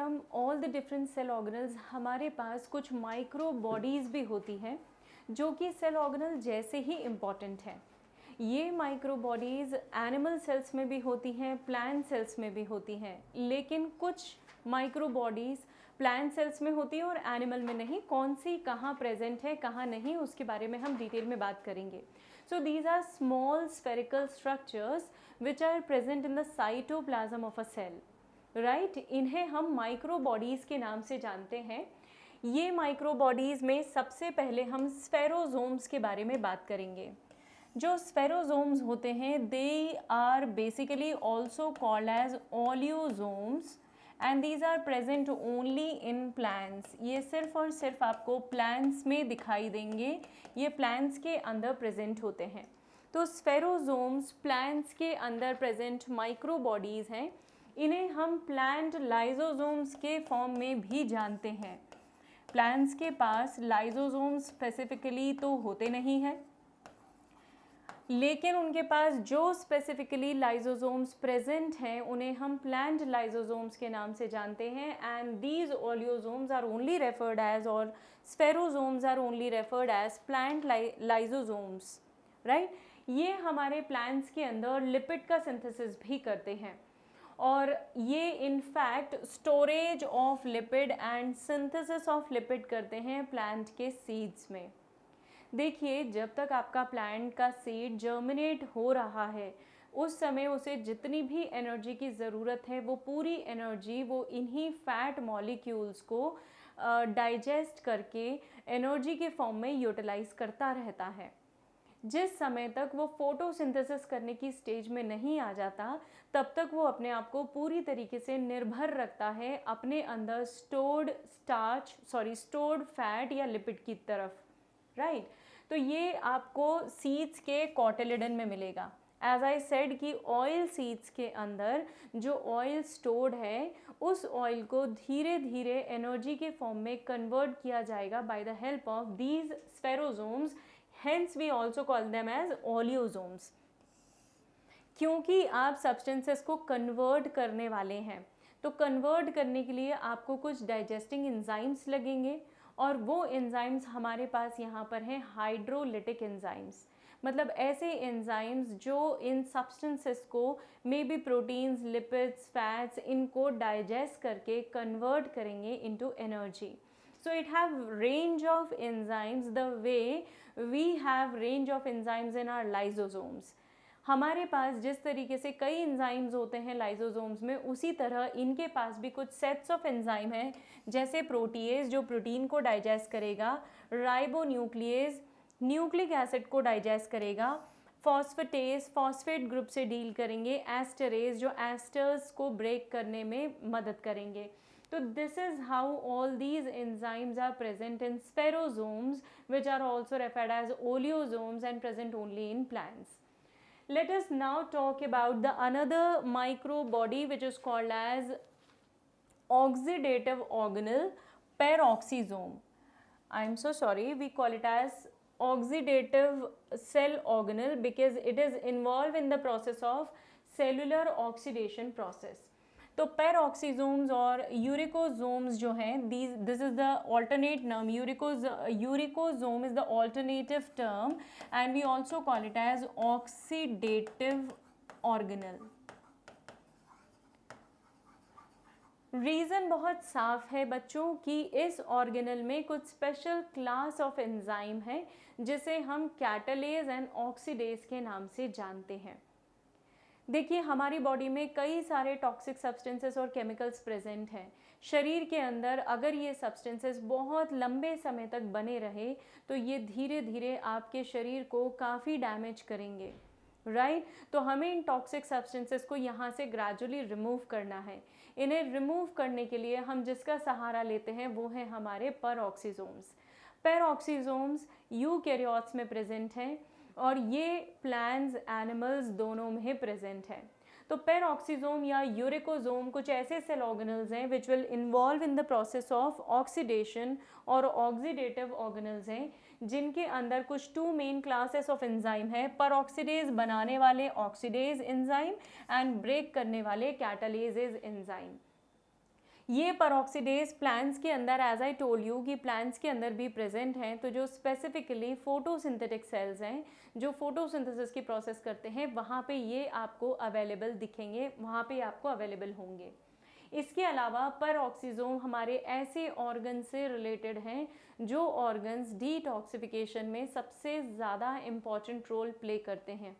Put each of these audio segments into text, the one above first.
From all the different cell organelles हमारे पास कुछ माइक्रो बॉडीज़ भी होती हैं जो कि सेल ऑर्गेनल जैसे ही इम्पॉर्टेंट हैं। ये माइक्रो बॉडीज़ एनिमल सेल्स में भी होती हैं, प्लांट सेल्स में भी होती हैं, लेकिन कुछ माइक्रो बॉडीज़ प्लांट सेल्स में होती है और एनिमल में नहीं। कौन सी कहाँ प्रेजेंट है कहाँ नहीं, उसके बारे में हम डिटेल में बात करेंगे। So these are small spherical structures which are present in the cytoplasm of a cell, right. इन्हें हम माइक्रो बॉडीज़ के नाम से जानते हैं। ये माइक्रो बॉडीज़ में सबसे पहले हम स्फेरोजोम्स के बारे में बात करेंगे। जो स्फेरोजोम्स होते हैं they are basically also called as oleosomes and these are present only in plants. ये सिर्फ और सिर्फ आपको प्लांट्स में दिखाई देंगे, ये प्लांट्स के अंदर प्रेजेंट होते हैं। तो स्फेरोजोम्स प्लांट्स के अंदर प्रेजेंट माइक्रो बॉडीज़ हैं। इन्हें हम प्लांट लाइजोजोम्स के फॉर्म में भी जानते हैं। प्लांट्स के पास लाइजोजोम्स स्पेसिफिकली तो होते नहीं हैं, लेकिन उनके पास जो स्पेसिफिकली लाइजोसोम्स प्रेजेंट हैं उन्हें हम प्लांट लाइजोसोम्स के नाम से जानते हैं। And these oleosomes are only referred as, और spherosomes are only referred as plant lysosomes, right. ये हमारे प्लांट्स के अंदर लिपिड का सिंथेसिस भी करते हैं और ये in fact storage of lipid and synthesis of lipid करते हैं प्लांट के सीड्स में। देखिए, जब तक आपका प्लांट का सीड जर्मिनेट हो रहा है उस समय उसे जितनी भी एनर्जी की ज़रूरत है वो पूरी एनर्जी वो इन्हीं फैट मॉलिक्यूल्स को डाइजेस्ट करके एनर्जी के फॉर्म में यूटिलाइज करता रहता है। जिस समय तक वो फोटोसिंथेसिस करने की स्टेज में नहीं आ जाता तब तक वो अपने आप को पूरी तरीके से निर्भर रखता है अपने अंदर स्टोर्ड फैट या लिपिड की तरफ, राइट। तो ये आपको सीड्स के कॉटिलिडन में मिलेगा। एज आई सेड कि ऑयल सीड्स के अंदर जो ऑयल स्टोर्ड है उस ऑयल को धीरे धीरे एनर्जी के फॉर्म में कन्वर्ट किया जाएगा by the help of these spherosomes, hence we also call them as oleosomes. क्योंकि आप सब्सटेंसेस को कन्वर्ट करने वाले हैं तो कन्वर्ट करने के लिए आपको कुछ डाइजेस्टिंग एंजाइम्स लगेंगे और वो एंजाइम्स हमारे पास यहाँ पर हैं हाइड्रोलिटिक एंजाइम्स। मतलब ऐसे एंजाइम्स जो इन सब्सटेंसेस को may be proteins, lipids, fats इनको डाइजेस्ट करके कन्वर्ट करेंगे into energy. So it have range of enzymes the way we have range of enzymes in our lysosomes. हमारे पास जिस तरीके से कई एंजाइम्स होते हैं लाइसोसोम्स में, उसी तरह इनके पास भी कुछ सेट्स ऑफ एंजाइम हैं, जैसे प्रोटीएज जो प्रोटीन को डाइजेस्ट करेगा, राइबोन्यूक्लिएज न्यूक्लिक एसिड को डाइजेस्ट करेगा, फॉस्फेटेज फॉस्फेट ग्रुप से डील करेंगे, एस्टरेज जो एस्टर्स को ब्रेक करने में मदद करेंगे। तो this is how all these enzymes are present in spherosomes, which are also referred as oleosomes and present only in plants. Let us now talk about the another micro body which is called as oxidative organelle, peroxisome. I am so sorry, we call it as oxidative cell organelle because it is involved in the process of cellular oxidation process. तो पेरोक्सीजोम्स और uricosomes जो हैं this is the alternate term, uricosome is the alternative term and we also call it as oxidative organelle. Reason बहुत साफ है बच्चों कि इस ऑर्गेनल में कुछ स्पेशल क्लास ऑफ एंजाइम है जिसे हम कैटालेज एंड ऑक्सीडेज के नाम से जानते हैं। देखिए, हमारी बॉडी में कई सारे टॉक्सिक सब्सटेंसेस और केमिकल्स प्रेजेंट हैं। शरीर के अंदर अगर ये सब्सटेंसेस बहुत लंबे समय तक बने रहे तो ये धीरे धीरे आपके शरीर को काफ़ी डैमेज करेंगे, राइट। तो हमें इन टॉक्सिक सब्सटेंसेस को यहाँ से ग्रेजुअली रिमूव करना है। इन्हें रिमूव करने के लिए हम जिसका सहारा लेते हैं वो है हमारे पेरोक्सीजोम्स। पेरोक्सीजोम्स यूकैरियोट्स में प्रेजेंट हैं और ये प्लांट्स, एनिमल्स दोनों में प्रेजेंट है। तो पेरोक्सीजोम या यूरिकोजोम कुछ ऐसे सेल ऑर्गेनल्स हैं which will involve in the process of oxidation और ऑक्सीडेटिव ऑर्गेनल्स हैं जिनके अंदर कुछ two main classes of enzyme है, परऑक्सीडेज बनाने वाले ऑक्सीडेज एंजाइम एंड ब्रेक करने वाले कैटालेजेज एंजाइम। ये परऑक्सीडेज प्लांट्स के अंदर, एज आई टोल्ड यू कि प्लांट्स के अंदर भी प्रेजेंट हैं, तो जो स्पेसिफिकली फोटोसिंथेटिक सेल्स हैं जो फोटोसिंथेसिस की प्रोसेस करते हैं, वहाँ पे ये आपको अवेलेबल दिखेंगे, वहाँ पे आपको अवेलेबल होंगे। इसके अलावा परऑक्सीजोम हमारे ऐसे ऑर्गन से रिलेटेड हैं जो ऑर्गन्स डिटॉक्सिफिकेशन में सबसे ज़्यादा इम्पॉर्टेंट रोल प्ले करते हैं।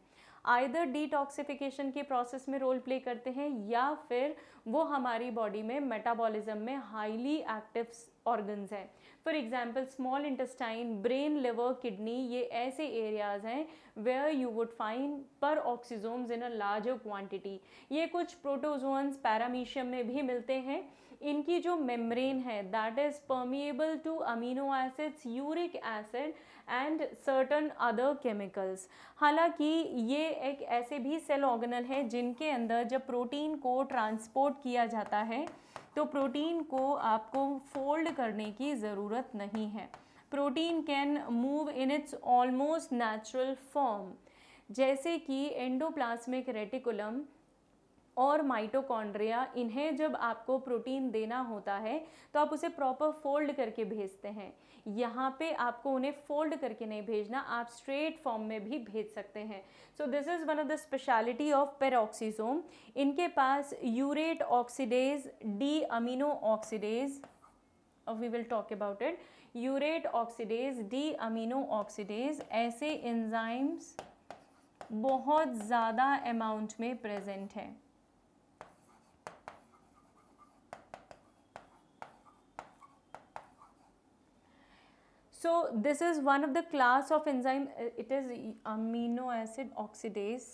आइदर डिटॉक्सिफिकेशन के प्रोसेस में रोल प्ले करते हैं या फिर वो हमारी बॉडी में मेटाबॉलिज्म में हाईली एक्टिव ऑर्गन्स हैं। For example small intestine, brain, liver, kidney, ये ऐसे एरियाज हैं where you would find peroxisomes in a larger quantity. ये कुछ प्रोटोजोन्स पैरामीशियम में भी मिलते हैं। इनकी जो मेम्ब्रेन है that is permeable to amino acids, uric acid and certain other chemicals. हालांकि ये एक ऐसे भी सेल ऑर्गेनल है जिनके अंदर जब प्रोटीन को ट्रांसपोर्ट किया जाता है तो प्रोटीन को आपको फोल्ड करने की ज़रूरत नहीं है। Protein can move in its almost natural form, जैसे कि एंडोप्लाज्मिक रेटिकुलम और माइटोकॉन्ड्रिया। इन्हें जब आपको प्रोटीन देना होता है तो आप उसे प्रॉपर फोल्ड करके भेजते हैं। यहाँ पे आपको उन्हें फोल्ड करके नहीं भेजना, आप स्ट्रेट फॉर्म में भी भेज सकते हैं। So this is one of the speciality of peroxisome. इनके पास urate oxidase, D amino oxidase, we will talk about it, urate oxidase, D amino oxidase, ऐसे एंजाइम्स बहुत ज़्यादा अमाउंट में प्रेजेंट हैं। So this is one of the class of enzyme, it is amino acid oxidase.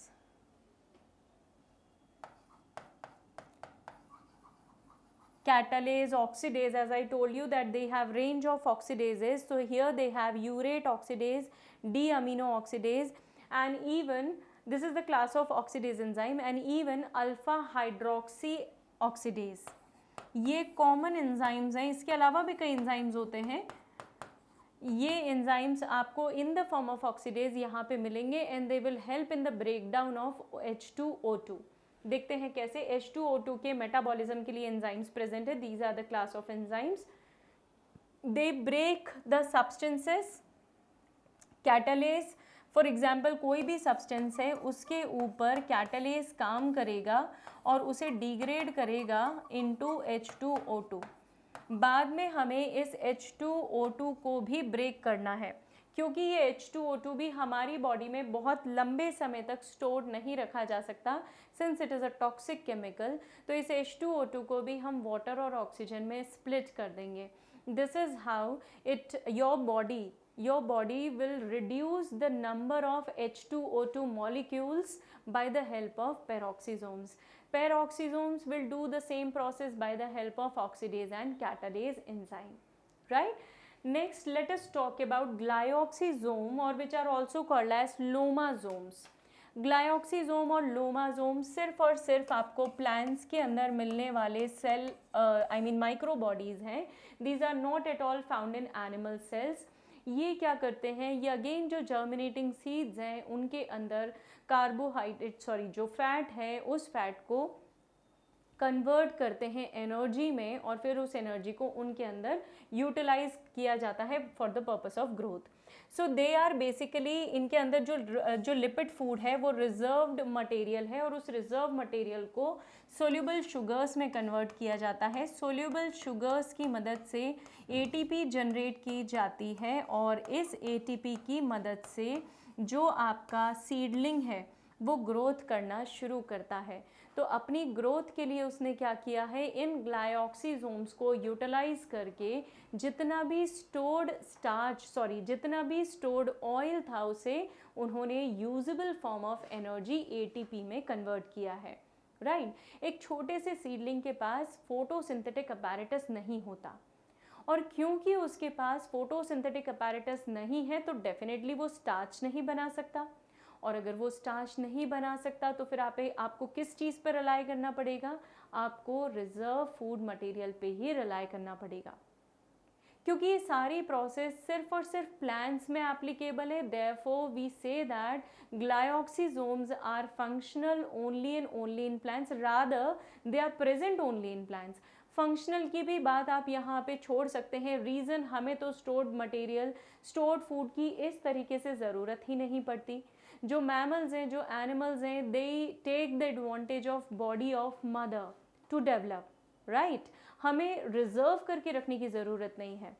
Catalase, oxidase, as I told you that they have range of oxidases. So here they have urate oxidase, D-amino oxidase, and even this is the class of oxidase enzyme, and even alpha hydroxy oxidase. ये common enzymes हैं। इसके अलावा भी कई enzymes होते हैं। ये enzymes आपको in the form of oxidase यहाँ पे मिलेंगे and they will help in the break down of H2O2। देखते हैं कैसे H2O2 के मेटाबॉलिज्म के लिए एंजाइम्स प्रेजेंट है। These are the class of enzymes, they break the substances. Catalase, for example कोई भी सब्सटेंस है उसके ऊपर कैटालेज काम करेगा और उसे डिग्रेड करेगा इनटू H2O2। बाद में हमें इस H2O2 को भी ब्रेक करना है, क्योंकि ये H2O2 भी हमारी बॉडी में बहुत लंबे समय तक स्टोर नहीं रखा जा सकता, since it is a toxic chemical. तो इस H2O2 को भी हम वाटर और ऑक्सीजन में स्प्लिट कर देंगे। This is how your body will reduce the number of H2O2 molecules by the help of peroxisomes. Peroxisomes will do the same process by the help of oxidase and catalase enzyme, right? Next, let us talk about glyoxysome, or which are also called as lomasomes. ग्लायोक्सीजोम और लोमाजोम सिर्फ और सिर्फ आपको plants के अंदर मिलने वाले cell micro bodies हैं। These are not at all found in animal cells. ये क्या करते हैं, ये अगेन जो जर्मिनेटिंग सीड्स हैं उनके अंदर कार्बोहाइड्रेट जो फैट है उस फैट को कन्वर्ट करते हैं एनर्जी में और फिर उस एनर्जी को उनके अंदर यूटिलाइज किया जाता है for the purpose of growth. So they are basically, इनके अंदर जो लिपिड फूड है वो रिजर्व्ड मटेरियल है और उस रिजर्व मटेरियल को सोल्यूबल शुगर्स में कन्वर्ट किया जाता है। सोल्यूबल शुगर्स की मदद से एटीपी जनरेट की जाती है और इस एटीपी की मदद से जो आपका सीडलिंग है वो ग्रोथ करना शुरू करता है। तो अपनी ग्रोथ के लिए उसने क्या किया है, इन ग्लायोक्सीजोम्स को यूटिलाइज करके जितना भी स्टोर्ड ऑयल था उसे उन्होंने usable form of energy ATP में कन्वर्ट किया है, राइट। एक छोटे से सीडलिंग के पास फोटोसिंथेटिक अपैरेटस नहीं होता, और क्योंकि उसके पास फोटोसिंथेटिक अपैरेटस नहीं है तो डेफिनेटली वो स्टार्च नहीं बना सकता, और अगर वो स्टार्च नहीं बना सकता तो फिर आपको किस चीज़ पर रिलाई करना पड़ेगा, आपको रिजर्व फूड मटेरियल पे ही रिलाई करना पड़ेगा, क्योंकि ये सारी प्रोसेस सिर्फ और सिर्फ प्लांट्स में एप्लीकेबल है। Therefore we say that glyoxysomes are functional only and only in plants, rather they are present only in plants. Functional की भी बात आप यहाँ पे छोड़ सकते हैं। रीज़न, हमें तो स्टोर्ड मटेरियल, स्टोर्ड फूड की इस तरीके से ज़रूरत ही नहीं पड़ती। जो मैमल्स हैं, जो एनिमल्स हैं, they take the advantage of body of mother to develop, right. हमें रिजर्व करके रखने की ज़रूरत नहीं है।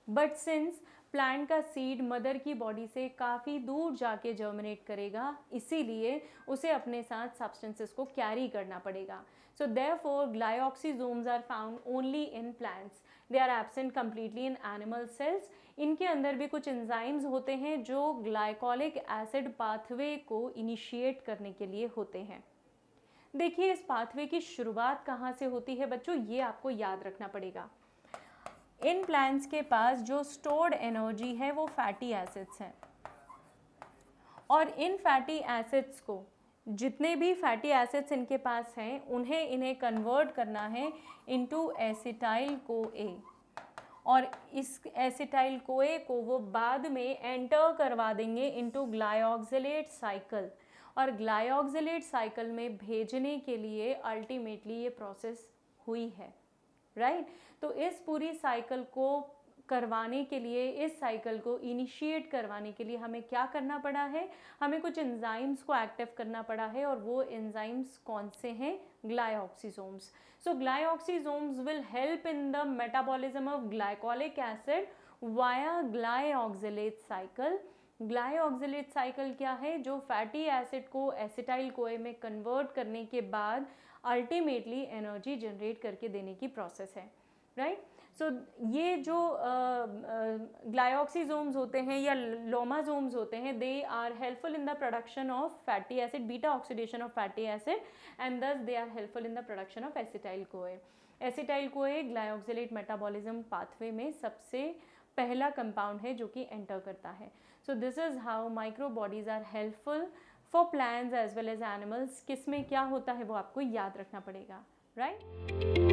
बट सिंस प्लांट का सीड मदर की बॉडी से काफ़ी दूर जाके जर्मिनेट करेगा, इसीलिए उसे अपने साथ सब्सटेंसेस को कैरी करना पड़ेगा। So therefore glyoxysomes are found only in plants, they are absent completely in animal cells. इनके अंदर भी कुछ एंजाइम्स होते हैं जो ग्लाइकोलिक एसिड पाथवे को इनिशिएट करने के लिए होते हैं। देखिए, इस पाथवे की शुरुआत कहाँ से होती है बच्चों, ये आपको याद रखना पड़ेगा। इन प्लांट्स के पास जो स्टोर्ड एनर्जी है वो फैटी एसिड्स हैं, और इन फैटी एसिड्स को, जितने भी फैटी एसिड्स इनके पास हैं, इन्हें कन्वर्ट करना है इनटू एसिटाइल कोए, और इस एसिटाइल कोए को वो बाद में एंटर करवा देंगे इनटू ग्लाइऑक्सिलेट साइकिल, और ग्लाइऑक्सिलेट साइकिल में भेजने के लिए अल्टीमेटली ये प्रोसेस हुई है, राइट। तो इस पूरी साइकिल को करवाने के लिए, इस साइकिल को इनिशिएट करवाने के लिए हमें क्या करना पड़ा है, हमें कुछ एंजाइम्स को एक्टिव करना पड़ा है, और वो एंजाइम्स कौन से हैं, glyoxysomes. So glyoxysomes will help in the metabolism of glycolic acid via glyoxylate cycle. Glyoxylate cycle क्या है, जो फैटी एसिड को एसिटाइल कोए में कन्वर्ट करने के बाद अल्टीमेटली एनर्जी जनरेट करके देने की प्रोसेस है, राइट। सो ये जो ग्लाइऑक्सीजोम्स होते हैं या लोमाजोम्स होते हैं, they are helpful in the production of fatty acid, beta oxidation of fatty acid, and thus they are helpful in the production of acetyl CoA. Acetyl CoA glyoxylate metabolism pathway में सबसे पहला compound है जो कि enter करता है। So this is how micro bodies are helpful for plants as well as animals. किस में क्या होता है वो आपको याद रखना पड़ेगा, राइट।